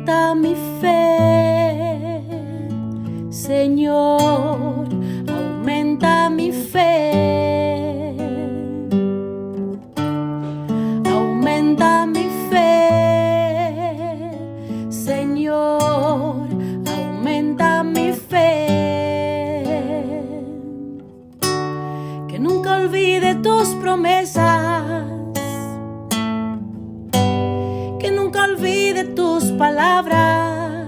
aumenta mi fe, Señor, aumenta mi fe, aumenta mi fe, Señor, aumenta mi fe, que nunca olvide tus promesas, que nunca olvide tus palabras,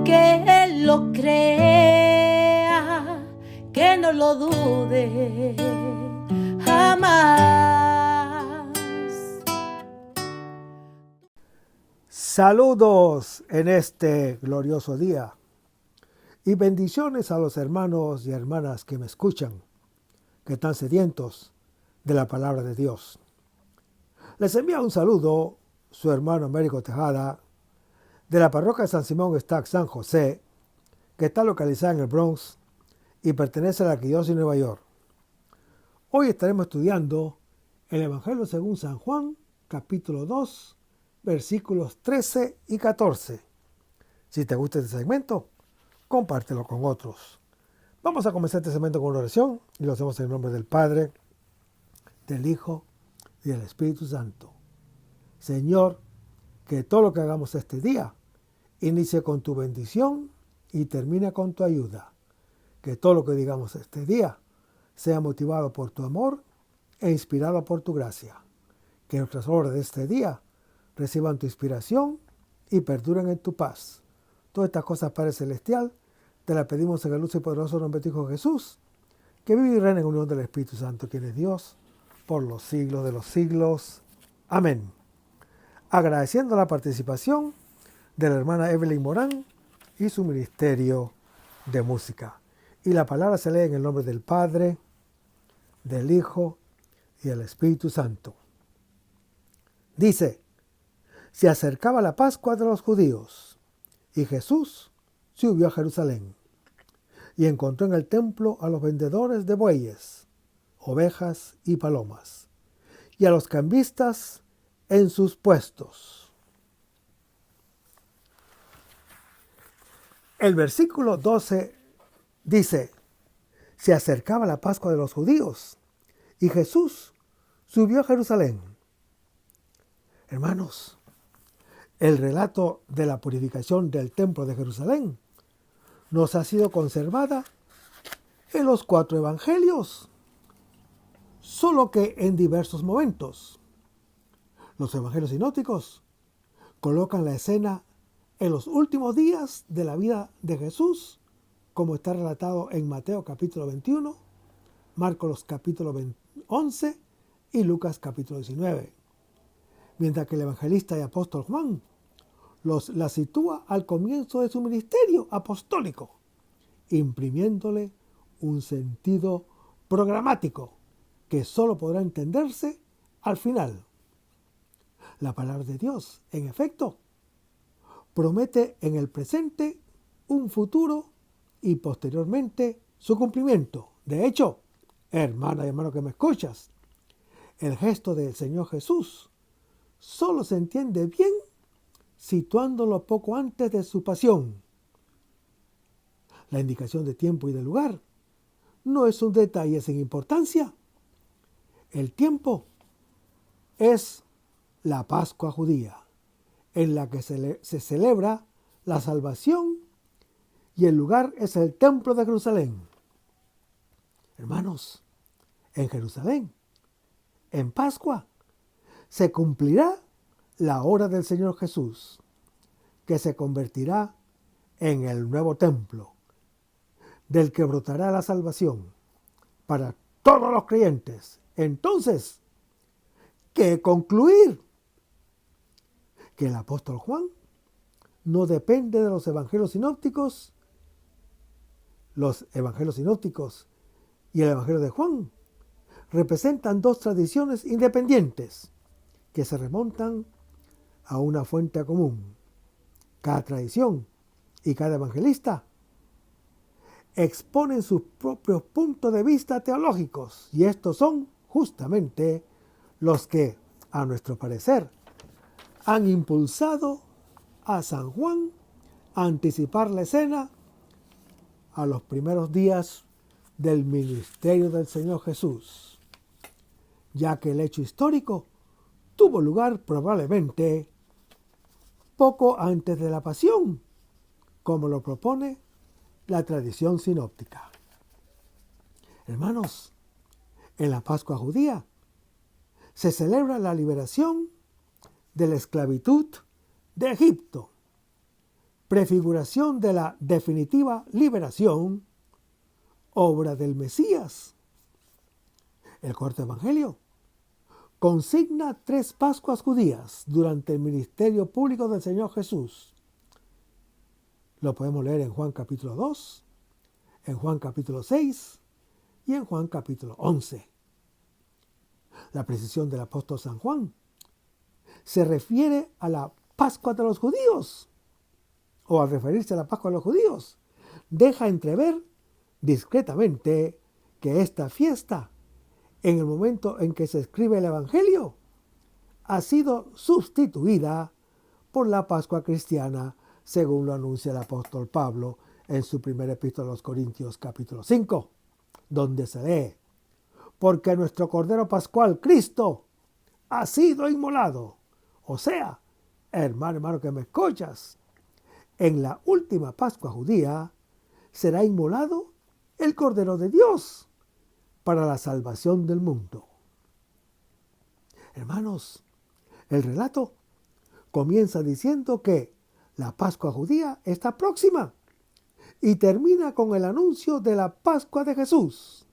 que Él lo crea, que no lo dude jamás. Saludos en este glorioso día y bendiciones a los hermanos y hermanas que me escuchan, que están sedientos de la palabra de Dios. Les envía un saludo su hermano Américo Tejada de la parroquia San Simón Stack San José, que está localizada en el Bronx y pertenece a la Arquidiócesis de Nueva York. Hoy estaremos estudiando el Evangelio según San Juan, capítulo 2, versículos 13 y 14. Si te gusta este segmento, compártelo con otros. Vamos a comenzar este segmento con una oración y lo hacemos en el nombre del Padre, del Hijo y del Espíritu Santo. Señor, que todo lo que hagamos este día inicie con tu bendición y termine con tu ayuda. Que todo lo que digamos este día sea motivado por tu amor e inspirado por tu gracia. Que nuestras obras de este día reciban tu inspiración y perduren en tu paz. Todas estas cosas, Padre Celestial, te las pedimos en el luz y poderoso nombre de tu Hijo Jesús, que vive y reina en unión del Espíritu Santo, quien es Dios, por los siglos de los siglos. Amén. Agradeciendo la participación de la hermana Evelyn Morán y su ministerio de música. Y la palabra se lee en el nombre del Padre, del Hijo y del Espíritu Santo. Dice: se acercaba la Pascua de los judíos, y Jesús subió a Jerusalén, y encontró en el templo a los vendedores de bueyes, ovejas y palomas, y a los cambistas en sus puestos. El versículo 12 dice: se acercaba la Pascua de los judíos, y Jesús subió a Jerusalén. Hermanos, el relato de la purificación del templo de Jerusalén nos ha sido conservada en los 4 evangelios, solo que en diversos momentos. Los evangelios sinópticos colocan la escena en los últimos días de la vida de Jesús, como está relatado en Mateo capítulo 21, Marcos capítulo 11 y Lucas capítulo 19. Mientras que el evangelista y apóstol Juan la sitúa al comienzo de su ministerio apostólico, imprimiéndole un sentido programático que solo podrá entenderse al final. La palabra de Dios, en efecto, promete en el presente un futuro y posteriormente su cumplimiento. De hecho, hermana y hermano que me escuchas, el gesto del Señor Jesús solo se entiende bien situándolo poco antes de su pasión. La indicación de tiempo y de lugar no es un detalle sin importancia. El tiempo es la Pascua judía, en la que se celebra la salvación, y el lugar es el templo de Jerusalén. Hermanos, en Jerusalén, en Pascua, se cumplirá la hora del Señor Jesús, que se convertirá en el nuevo templo, del que brotará la salvación para todos los creyentes. Entonces, ¿qué concluir? Que el apóstol Juan no depende de los evangelios sinópticos. Los evangelios sinópticos y el evangelio de Juan representan 2 tradiciones independientes que se remontan a una fuente común. Cada tradición y cada evangelista exponen sus propios puntos de vista teológicos, y estos son justamente los que, a nuestro parecer, han impulsado a San Juan a anticipar la escena a los primeros días del ministerio del Señor Jesús, ya que el hecho histórico tuvo lugar probablemente poco antes de la pasión, como lo propone la tradición sinóptica. Hermanos, en la Pascua judía se celebra la liberación de la esclavitud de Egipto, prefiguración de la definitiva liberación, obra del Mesías. El cuarto evangelio consigna 3 Pascuas judías durante el ministerio público del Señor Jesús. Lo podemos leer en Juan capítulo 2, en Juan capítulo 6 y en Juan capítulo 11. La precisión del apóstol San Juan se refiere a la Pascua de los judíos, o al referirse a la Pascua de los judíos, deja entrever discretamente que esta fiesta, en el momento en que se escribe el Evangelio, ha sido sustituida por la Pascua cristiana, según lo anuncia el apóstol Pablo en su primera epístola a los Corintios capítulo 5, donde se lee: porque nuestro Cordero Pascual, Cristo, ha sido inmolado. O sea, hermano que me escuchas, en la última Pascua judía será inmolado el Cordero de Dios para la salvación del mundo. Hermanos, el relato comienza diciendo que la Pascua judía está próxima y termina con el anuncio de la Pascua de Jesús.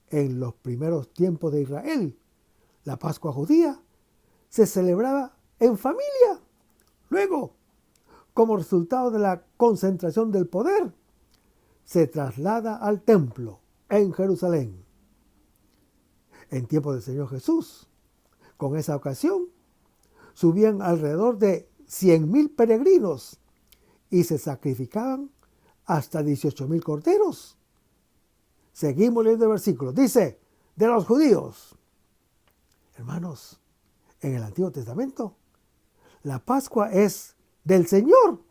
En los primeros tiempos de Israel, la Pascua judía se celebraba en familia. Luego, como resultado de la concentración del poder, se traslada al templo en Jerusalén. En tiempo del Señor Jesús, con esa ocasión, subían alrededor de 100,000 peregrinos y se sacrificaban hasta 18,000 corderos. Seguimos leyendo el versículo. Dice, de los judíos. Hermanos, en el Antiguo Testamento, la Pascua es del Señor,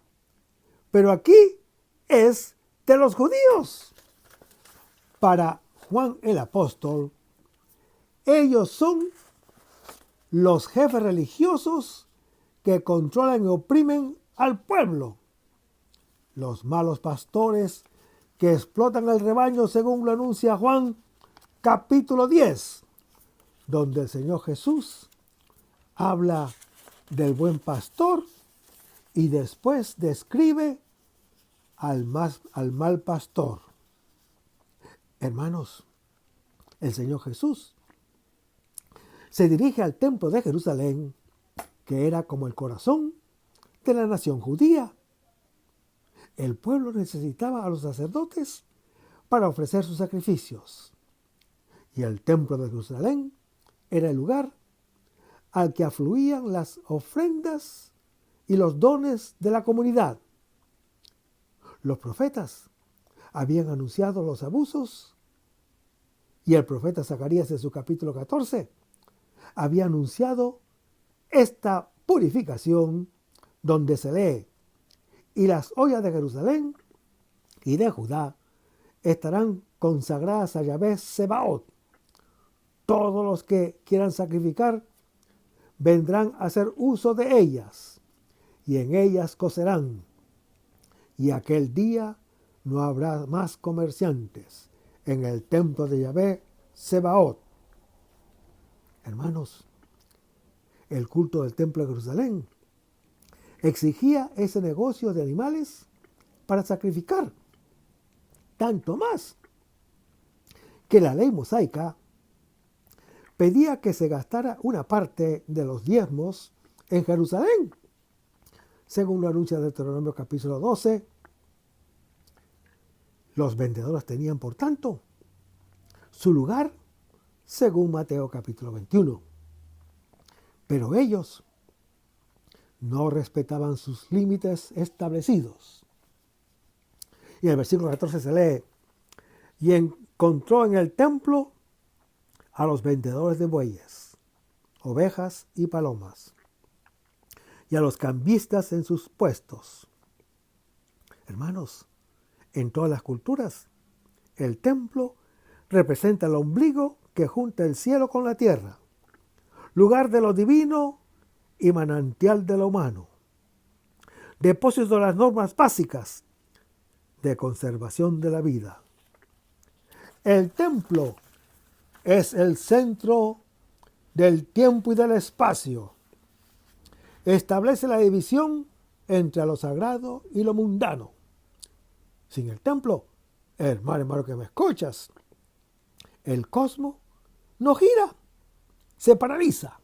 pero aquí es de los judíos. Para Juan el apóstol, ellos son los jefes religiosos que controlan y oprimen al pueblo, los malos pastores que explotan el rebaño, según lo anuncia Juan capítulo 10, donde el Señor Jesús habla del buen pastor y después describe al mal pastor. Hermanos, el Señor Jesús se dirige al templo de Jerusalén, que era como el corazón de la nación judía. El pueblo necesitaba a los sacerdotes para ofrecer sus sacrificios, y el templo de Jerusalén era el lugar al que afluían las ofrendas y los dones de la comunidad. Los profetas habían anunciado los abusos, y el profeta Zacarías en su capítulo 14 había anunciado esta purificación, donde se lee: y las ollas de Jerusalén y de Judá estarán consagradas a Yahvé Sebaot. Todos los que quieran sacrificar vendrán a hacer uso de ellas, y en ellas cocerán. Y aquel día no habrá más comerciantes en el templo de Yahvé Sebaot. Hermanos, el culto del templo de Jerusalén exigía ese negocio de animales para sacrificar, tanto más que la ley mosaica pedía que se gastara una parte de los diezmos en Jerusalén, según lo anuncia Deuteronomio capítulo 12. Los vendedores tenían, por tanto, su lugar según Mateo capítulo 21. Pero ellos no respetaban sus límites establecidos. Y en el versículo 14 se lee: y encontró en el templo a los vendedores de bueyes, ovejas y palomas, y a los cambistas en sus puestos. Hermanos, en todas las culturas, el templo representa el ombligo que junta el cielo con la tierra, lugar de lo divino y manantial de lo humano, depósito de las normas básicas de conservación de la vida. El templo es el centro del tiempo y del espacio. Establece la división entre lo sagrado y lo mundano. Sin el templo, hermano que me escuchas, el cosmos no gira, se paraliza,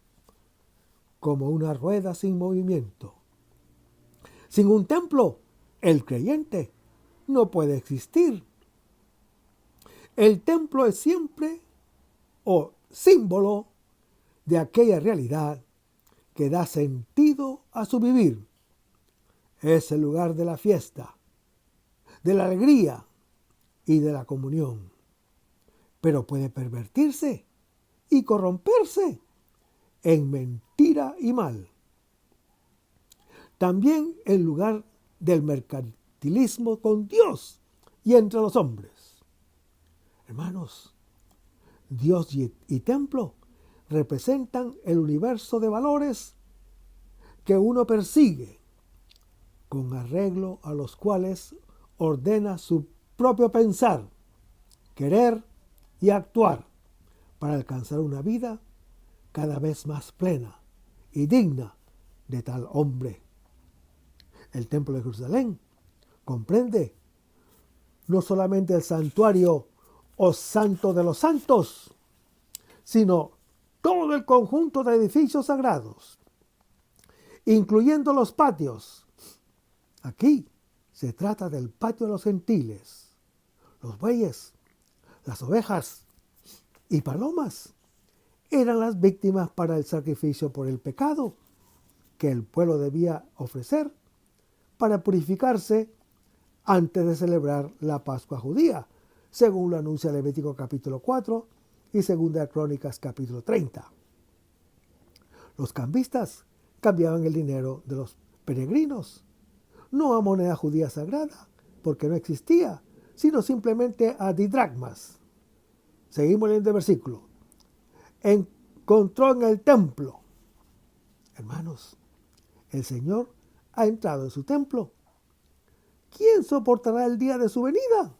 como una rueda sin movimiento. Sin un templo, el creyente no puede existir. El templo es siempre símbolo de aquella realidad que da sentido a su vivir. Es el lugar de la fiesta, de la alegría y de la comunión. Pero puede pervertirse y corromperse en mentira y mal. También el lugar del mercantilismo con Dios y entre los hombres. Hermanos, Dios y templo representan el universo de valores que uno persigue, con arreglo a los cuales ordena su propio pensar, querer y actuar para alcanzar una vida cada vez más plena y digna de tal hombre. El templo de Jerusalén comprende no solamente el santuario o santo de los santos, sino todo el conjunto de edificios sagrados, incluyendo los patios. Aquí se trata del patio de los gentiles. Los bueyes, las ovejas y palomas eran las víctimas para el sacrificio por el pecado que el pueblo debía ofrecer para purificarse antes de celebrar la Pascua judía, según lo anuncia Levítico capítulo 4 y Segunda de Crónicas capítulo 30. Los cambistas cambiaban el dinero de los peregrinos, no a moneda judía sagrada, porque no existía, sino simplemente a didracmas. Seguimos leyendo el versículo. Encontró en el templo. Hermanos, el Señor ha entrado en su templo. ¿Quién soportará el día de su venida?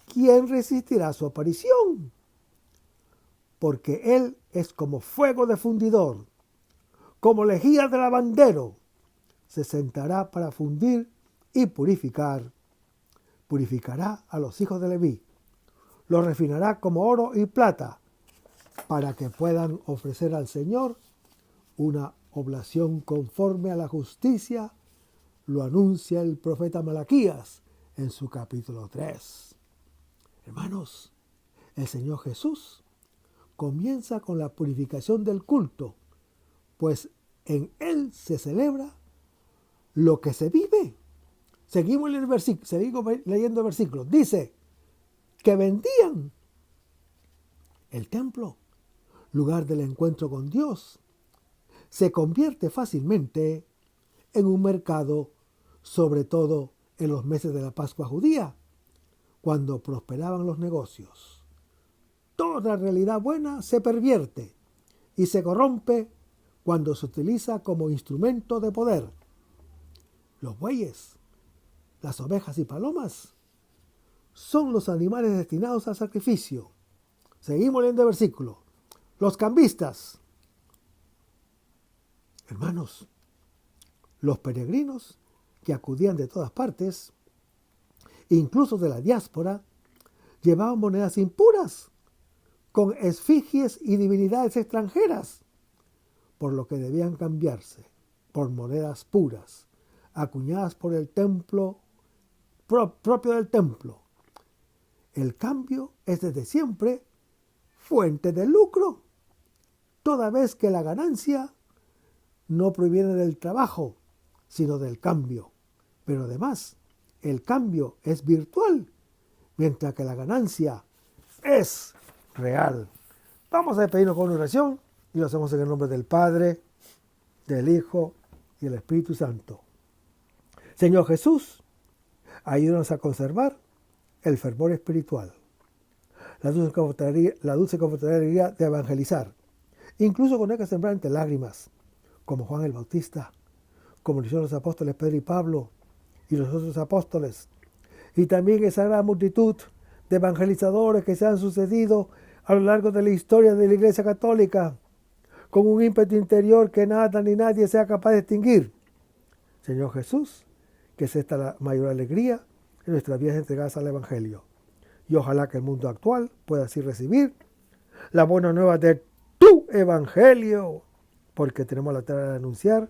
¿Quién resistirá su aparición? Porque Él es como fuego de fundidor, como lejía de lavandero. Se sentará para fundir y purificar. Purificará a los hijos de Leví. Los refinará como oro y plata, para que puedan ofrecer al Señor una oblación conforme a la justicia, lo anuncia el profeta Malaquías en su capítulo 3. Hermanos, el Señor Jesús comienza con la purificación del culto, pues en Él se celebra lo que se vive. Seguimos leyendo el versículo. Dice que vendían el templo, lugar del encuentro con Dios, se convierte fácilmente en un mercado, sobre todo en los meses de la Pascua judía, cuando prosperaban los negocios. Toda realidad buena se pervierte y se corrompe cuando se utiliza como instrumento de poder. Los bueyes, las ovejas y palomas son los animales destinados al sacrificio. Seguimos leyendo el versículo. Los cambistas. Hermanos, los peregrinos que acudían de todas partes, incluso de la diáspora, llevaban monedas impuras, con esfigies y divinidades extranjeras, por lo que debían cambiarse por monedas puras, acuñadas por el templo, propio del templo. El cambio es desde siempre fuente de lucro, toda vez que la ganancia no proviene del trabajo, sino del cambio. Pero además, el cambio es virtual, mientras que la ganancia es real. Vamos a despedirnos con una oración y lo hacemos en el nombre del Padre, del Hijo y el Espíritu Santo. Señor Jesús, ayúdanos a conservar el fervor espiritual, la dulce confraternidad de evangelizar, incluso cuando hay que sembrar entre lágrimas, como Juan el Bautista, como lo hicieron los apóstoles Pedro y Pablo y los otros apóstoles, y también esa gran multitud de evangelizadores que se han sucedido a lo largo de la historia de la Iglesia Católica, con un ímpetu interior que nada ni nadie sea capaz de extinguir. Señor Jesús, que es esta la mayor alegría en nuestras vidas entregadas al Evangelio. Y ojalá que el mundo actual pueda así recibir la buena nueva de tu Evangelio, porque tenemos la tarea de anunciar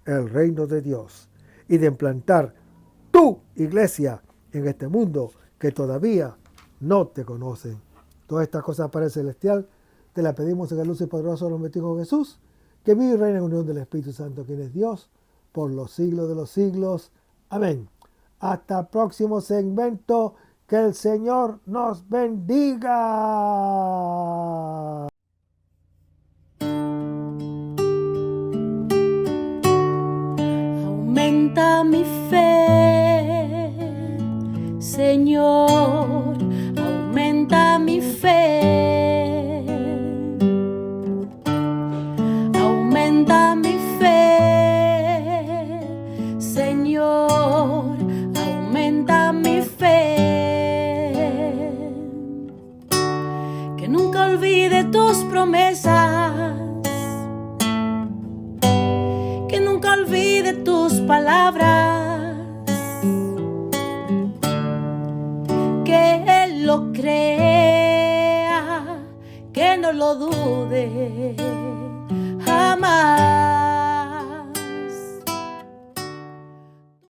el reino de Dios y de implantar tu iglesia en este mundo que todavía no te conocen. Todas estas cosas, Padre Celestial, te las pedimos en el luz y poderoso de los Hijos de Jesús, que vive y reina en unión del Espíritu Santo, quien es Dios, por los siglos de los siglos. Amén. Hasta el próximo segmento. Que el Señor nos bendiga. Aumenta mi fe, Señor, aumenta mi fe. Aumenta mi fe, Señor, aumenta mi fe. Que nunca olvide tus promesas, que nunca olvide tus palabras, que Él lo crea, que no lo dude.